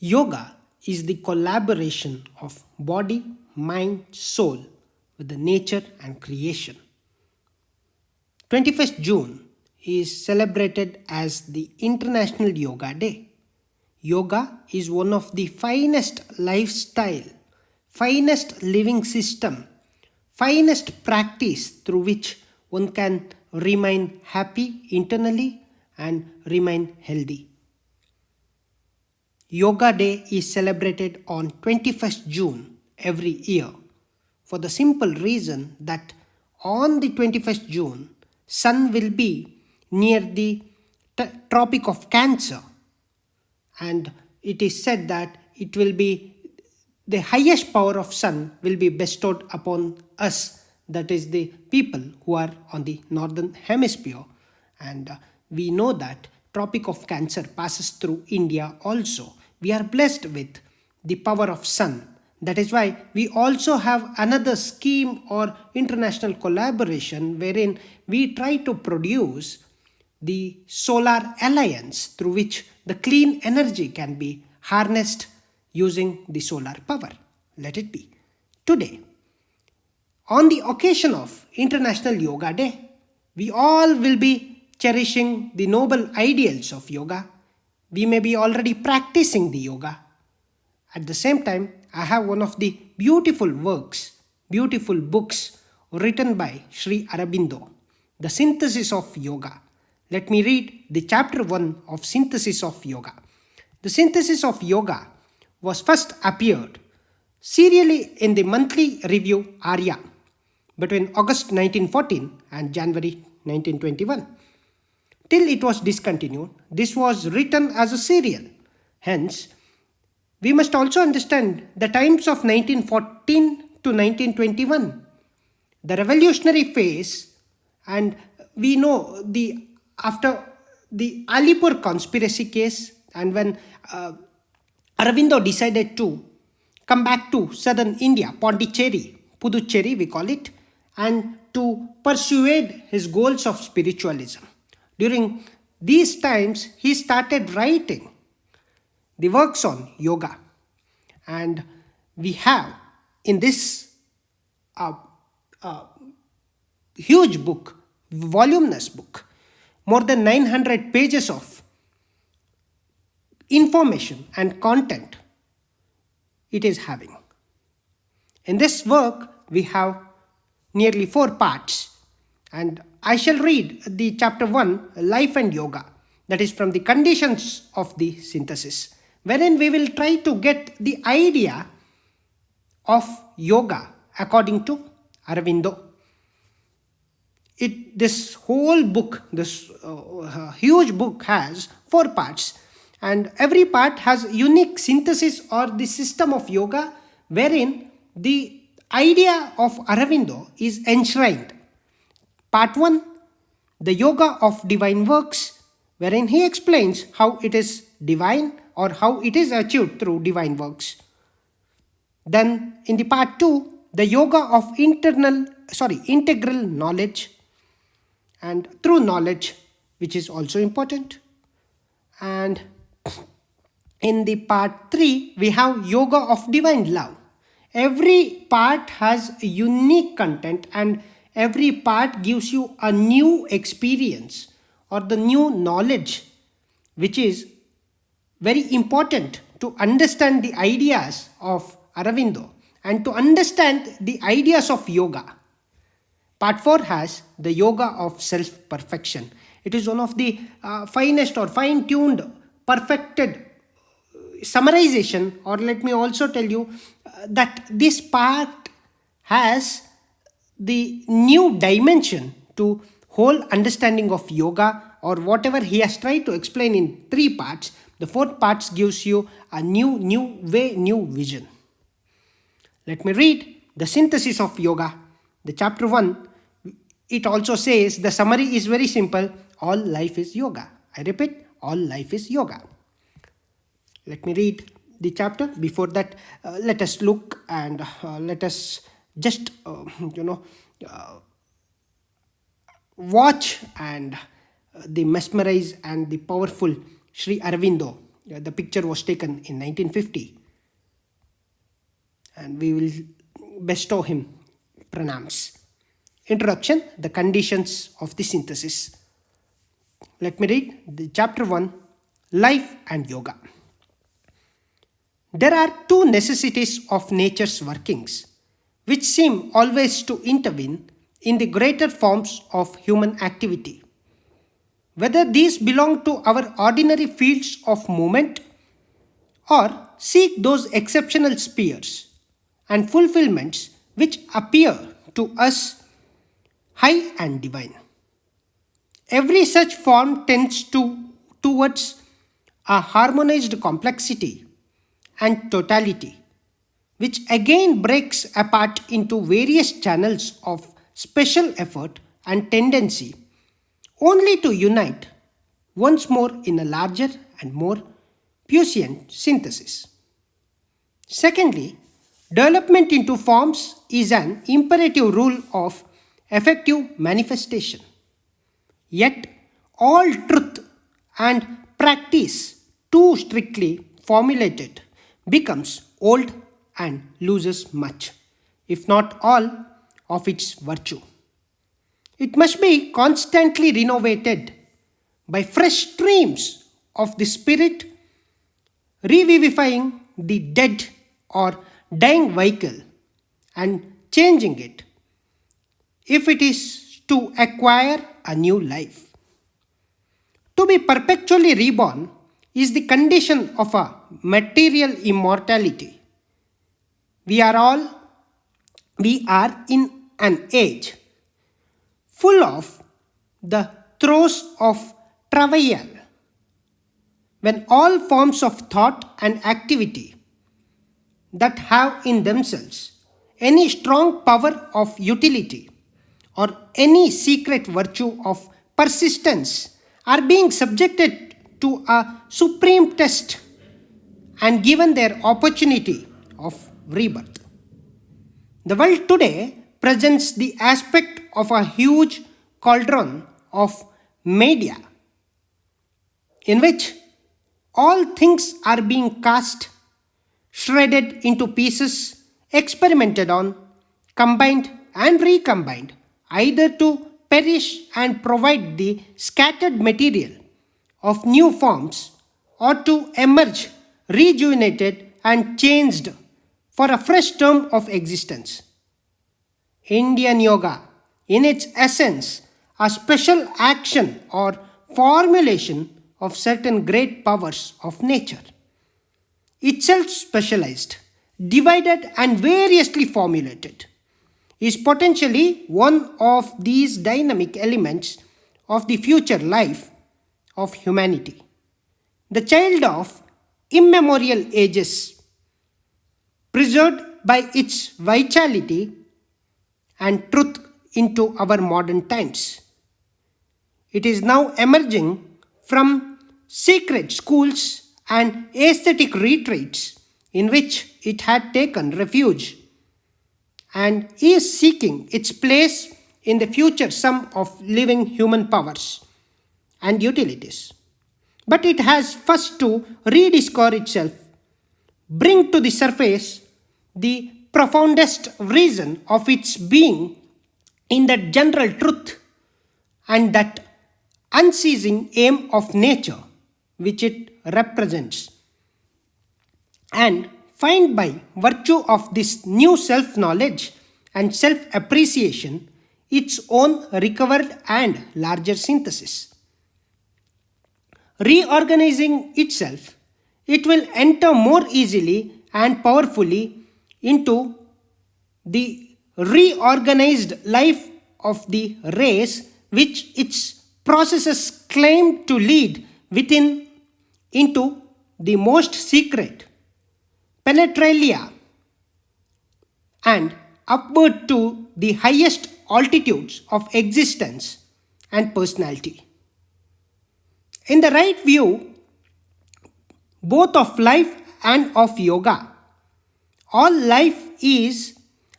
Yoga is the collaboration of body, mind, soul with the nature and creation. 21st June is celebrated as the International Yoga Day. Yoga is one of the finest lifestyle, finest living system, finest practice through which one can remain happy internally and remain healthy. Yoga Day is celebrated on 21st June every year for the simple reason that on the 21st June sun will be near the tropic of Cancer, and it is said that it will be the highest power of sun will be bestowed upon us, that is the people who are on the northern hemisphere. And we know that tropic of Cancer passes through India also. We are blessed with the power of sun. That is why we also have another scheme or international collaboration wherein we try to produce the solar alliance through which the clean energy can be harnessed using the solar power. Let it be. Today, on the occasion of International Yoga Day, we all will be cherishing the noble ideals of yoga. We may be already practicing the yoga. At the same time, I have one of the beautiful works, beautiful books written by Sri Aurobindo, The Synthesis of Yoga. Let me read the chapter 1 of Synthesis of Yoga. The Synthesis of Yoga was first appeared serially in the monthly review Arya between August 1914 and January 1921. Till it was discontinued, this was written as a serial. Hence, we must also understand the times of 1914 to 1921, the revolutionary phase, and we know the after the Alipur conspiracy case, and when Aurobindo decided to come back to southern India, Pondicherry, Puducherry we call it, and to persuade his goals of spiritualism. During these times, he started writing the works on yoga. And we have in this uh, uh, huge book, voluminous book, more than 900 pages of information and content it is having. In this work, we have nearly 4 parts, and I shall read the chapter 1, Life and Yoga, that is from the conditions of the synthesis, wherein we will try to get the idea of yoga according to Aurobindo. This whole book, this huge book has 4 parts, and every part has unique synthesis or the system of yoga wherein the idea of Aurobindo is enshrined. Part 1, the yoga of divine works, wherein he explains how it is divine or how it is achieved through divine works. Then in the part 2, the yoga of integral knowledge, and through knowledge, which is also important. And in the part 3, we have yoga of divine love. Every part has a unique content, and every part gives you a new experience or the new knowledge, which is very important to understand the ideas of Aurobindo and to understand the ideas of yoga. Part 4 has the yoga of self-perfection. It is one of the finest or fine-tuned, perfected summarization, or let me also tell you that this part has the new dimension to whole understanding of yoga, or whatever he has tried to explain in 3 parts. The 4th part gives you a new way, new vision. Let me read the synthesis of yoga. The chapter 1, it also says the summary is very simple. All life is yoga. I repeat, all life is yoga. Let me read the chapter. Before that, let us look and let us just, watch and the mesmerize and the powerful Sri Aurobindo The picture was taken in 1950, and we will bestow him pranams. Introduction, the conditions of the synthesis. Let me read the chapter 1, Life and Yoga. There are two necessities of nature's workings, which seem always to intervene in the greater forms of human activity. Whether these belong to our ordinary fields of movement or seek those exceptional spheres and fulfillments which appear to us high and divine. Every such form tends towards a harmonized complexity and totality, which again breaks apart into various channels of special effort and tendency, only to unite once more in a larger and more puissant synthesis. Secondly, development into forms is an imperative rule of effective manifestation. Yet, all truth and practice, too strictly formulated, becomes old and loses much, if not all, of its virtue. It must be constantly renovated by fresh streams of the spirit, revivifying the dead or dying vehicle and changing it if it is to acquire a new life. To be perpetually reborn is the condition of a material immortality. We are in an age full of the throes of travail, when all forms of thought and activity that have in themselves any strong power of utility or any secret virtue of persistence are being subjected to a supreme test and given their opportunity of rebirth. The world today presents the aspect of a huge cauldron of media in which all things are being cast, shredded into pieces, experimented on, combined and recombined, either to perish and provide the scattered material of new forms or to emerge rejuvenated and changed for a fresh term of existence. Indian yoga, in its essence, a special action or formulation of certain great powers of nature, itself specialized, divided, and variously formulated, is potentially one of these dynamic elements of the future life of humanity. The child of immemorial ages, preserved by its vitality and truth into our modern times. It is now emerging from secret schools and aesthetic retreats in which it had taken refuge and is seeking its place in the future sum of living human powers and utilities. But it has first to rediscover itself, bring to the surface the profoundest reason of its being in that general truth and that unceasing aim of nature which it represents, and find by virtue of this new self-knowledge and self-appreciation its own recovered and larger synthesis. Reorganizing itself, it will enter more easily and powerfully into the reorganized life of the race which its processes claim to lead within into the most secret penetralia and upward to the highest altitudes of existence and personality. In the right view, both of life and of yoga, all life is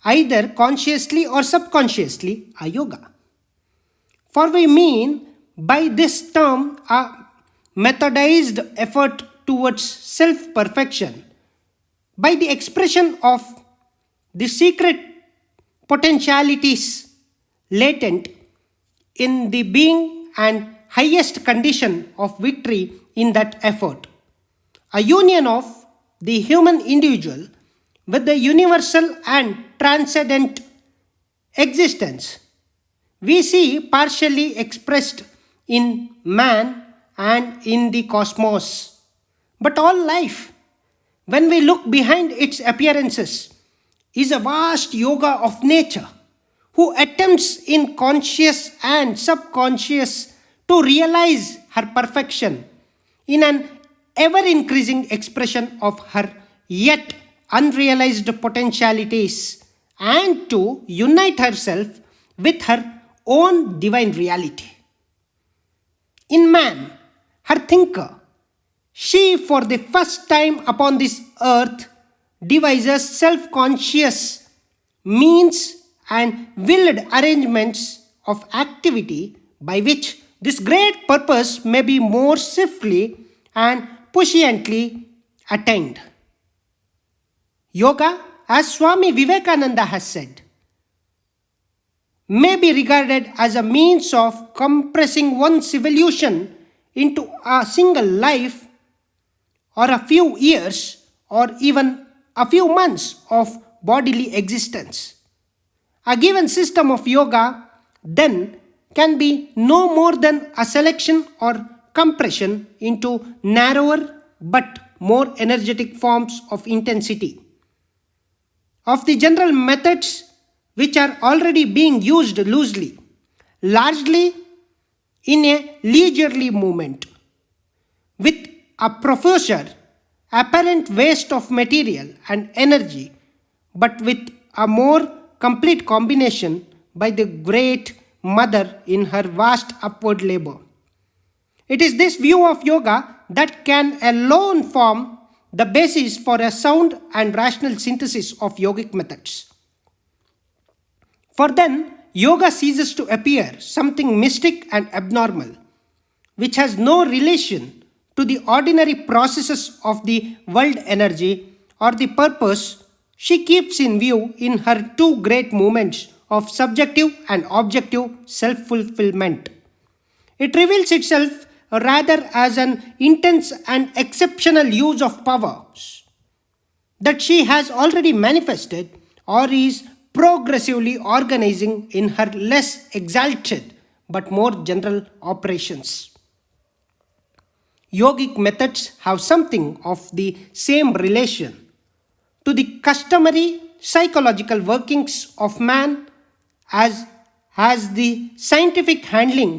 either consciously or subconsciously a yoga. For we mean by this term a methodized effort towards self-perfection by the expression of the secret potentialities latent in the being and highest condition of victory in that effort. A union of the human individual with the universal and transcendent existence we see partially expressed in man and in the cosmos. But all life, when we look behind its appearances, is a vast yoga of nature who attempts in conscious and subconscious to realize her perfection in an ever increasing expression of her yet unrealized potentialities and to unite herself with her own divine reality. In man, her thinker, she for the first time upon this earth devises self conscious means and willed arrangements of activity by which this great purpose may be more swiftly and presciently attained. Yoga, as Swami Vivekananda has said, may be regarded as a means of compressing one's evolution into a single life or a few years or even a few months of bodily existence. A given system of yoga then can be no more than a selection or compression into narrower but more energetic forms of intensity. Of the general methods which are already being used loosely, largely in a leisurely movement, with a profused apparent waste of material and energy, but with a more complete combination by the Great Mother in her vast upward labor. It is this view of yoga that can alone form the basis for a sound and rational synthesis of yogic methods. For then, yoga ceases to appear something mystic and abnormal, which has no relation to the ordinary processes of the world energy or the purpose she keeps in view in her two great movements of subjective and objective self-fulfillment. It reveals itself rather as an intense and exceptional use of powers that she has already manifested or is progressively organizing in her less exalted but more general operations. Yogic methods have something of the same relation to the customary psychological workings of man as has the scientific handling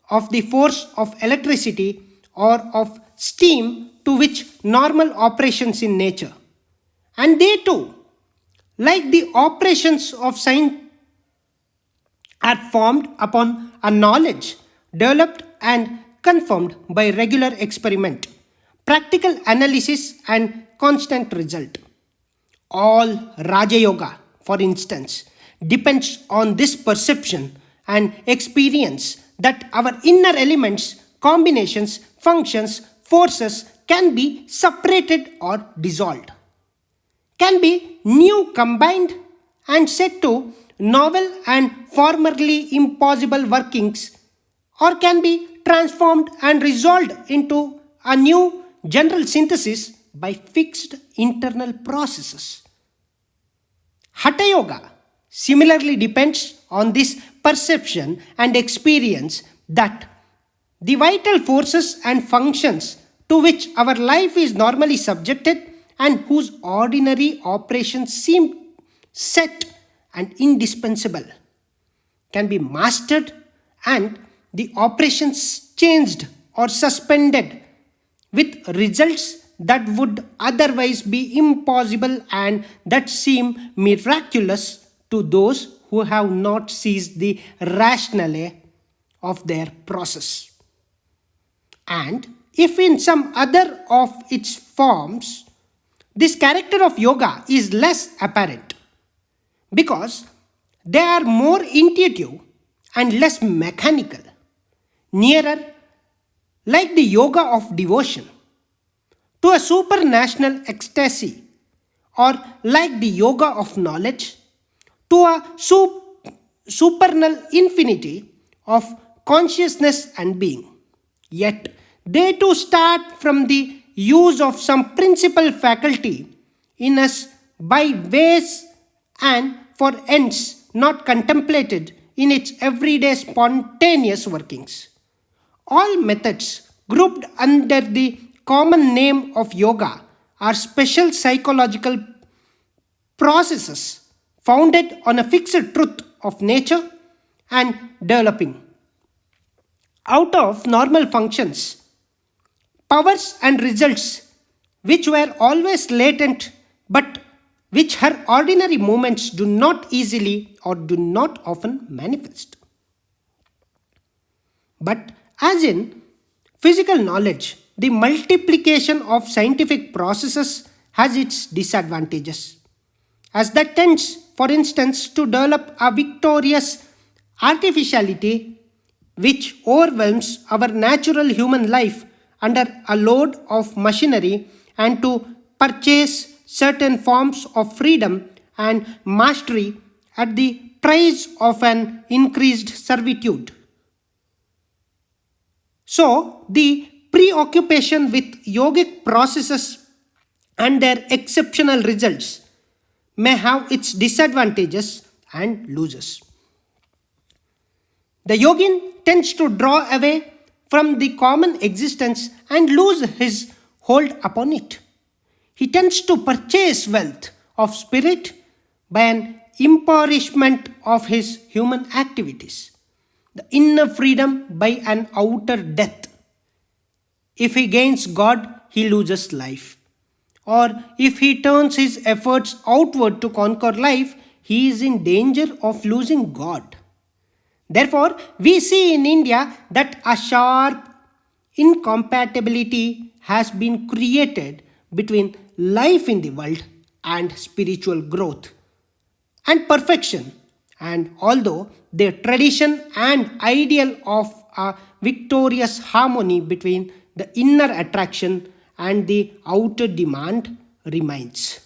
of the force of electricity or of steam to which normal operations in nature. And they too, like the operations of science, are formed upon a knowledge developed and confirmed by regular experiment, practical analysis, and constant result. All Raja Yoga, for instance, depends on this perception and experience that our inner elements, combinations, functions, forces can be separated or dissolved, can be new combined and set to novel and formerly impossible workings, or can be transformed and resolved into a new general synthesis by fixed internal processes. Hatha Yoga similarly depends on this perception and experience that the vital forces and functions to which our life is normally subjected and whose ordinary operations seem set and indispensable can be mastered and the operations changed or suspended with results that would otherwise be impossible and that seem miraculous to those who have not seized the rationale of their process. And if in some other of its forms, this character of yoga is less apparent because they are more intuitive and less mechanical, nearer like the yoga of devotion, to a supranational ecstasy, or like the yoga of knowledge, to a supernal infinity of consciousness and being. Yet, they too start from the use of some principal faculty in us by ways and for ends not contemplated in its everyday spontaneous workings. All methods grouped under the common name of yoga are special psychological processes founded on a fixed truth of nature and developing out of normal functions, powers and results which were always latent but which her ordinary movements do not easily or do not often manifest. But as in physical knowledge, the multiplication of scientific processes has its disadvantages, as that tends, for instance, to develop a victorious artificiality which overwhelms our natural human life under a load of machinery and to purchase certain forms of freedom and mastery at the price of an increased servitude. So, the preoccupation with yogic processes and their exceptional results may have its disadvantages and losers. The yogin tends to draw away from the common existence and lose his hold upon it. He tends to purchase wealth of spirit by an impoverishment of his human activities, the inner freedom by an outer death. If he gains God, he loses life. Or if he turns his efforts outward to conquer life, he is in danger of losing God. Therefore, we see in India that a sharp incompatibility has been created between life in the world and spiritual growth and perfection. And although the tradition and ideal of a victorious harmony between the inner attraction and the outer demand remains,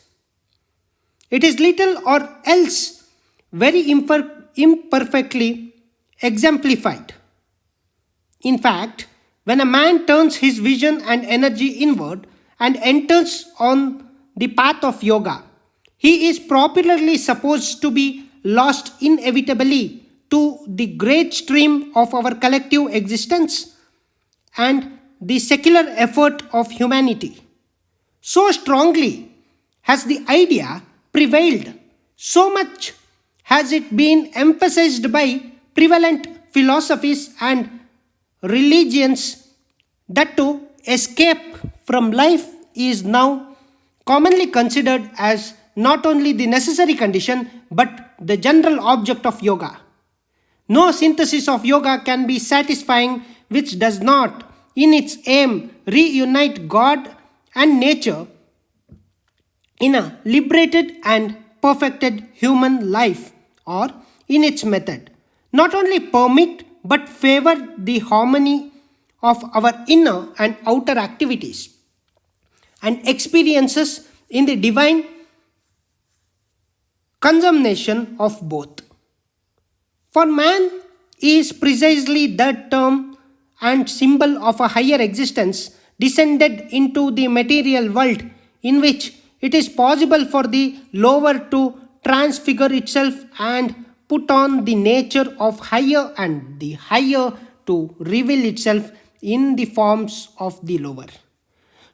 it is little or else very imperfectly exemplified. In fact, when a man turns his vision and energy inward and enters on the path of yoga, he is popularly supposed to be lost inevitably to the great stream of our collective existence and the secular effort of humanity. So strongly has the idea prevailed, so much has it been emphasized by prevalent philosophies and religions that to escape from life is now commonly considered as not only the necessary condition but the general object of yoga. No synthesis of yoga can be satisfying which does not, in its aim, reunite God and nature in a liberated and perfected human life, or in its method, not only permit but favor the harmony of our inner and outer activities and experiences in the divine consummation of both. For man is precisely that term and symbol of a higher existence descended into the material world in which it is possible for the lower to transfigure itself and put on the nature of higher and the higher to reveal itself in the forms of the lower.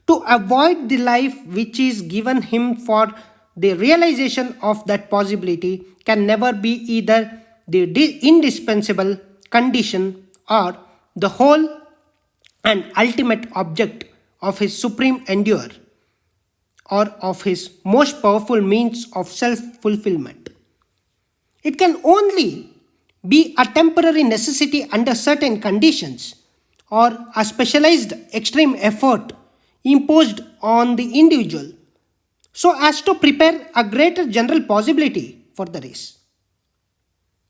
To avoid the life which is given him for the realization of that possibility can never be either the indispensable condition or the whole and ultimate object of his supreme endure or of his most powerful means of self-fulfillment. It can only be a temporary necessity under certain conditions or a specialized extreme effort imposed on the individual so as to prepare a greater general possibility for the race.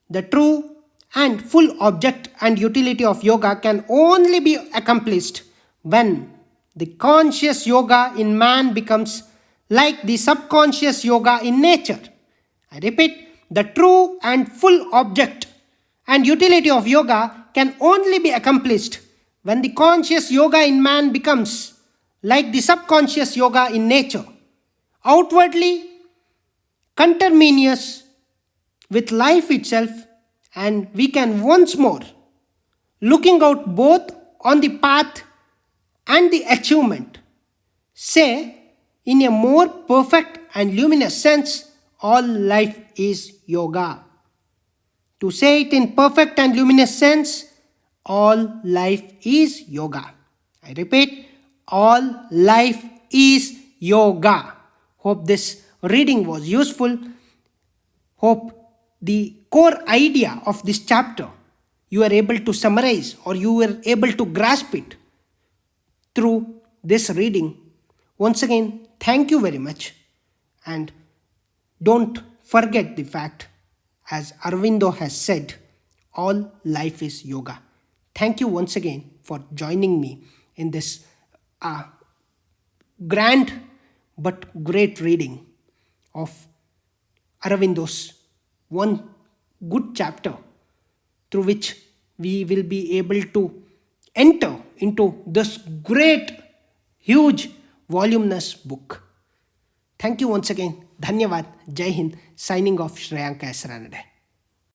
The true and full object and utility of yoga can only be accomplished when the conscious yoga in man becomes like the subconscious yoga in nature. I repeat, the true and full object and utility of yoga can only be accomplished when the conscious yoga in man becomes like the subconscious yoga in nature, outwardly conterminous with life itself, and we can once more, looking out both on the path and the achievement, say in a more perfect and luminous sense, all life is yoga. To say it in perfect and luminous sense, all life is yoga. I repeat, all life is yoga. Hope this reading was useful. Hope the core idea of this chapter you are able to summarize or you were able to grasp it through this reading. Once again, thank you very much, and don't forget the fact, as Aurobindo has said, all life is yoga. Thank you once again for joining me in this grand but great reading of Aurobindo's one good chapter, through which we will be able to enter into this great, huge, voluminous book. Thank you once again. Dhanyavad. Jai Hind. Signing off, Shreyanka S. Ranade.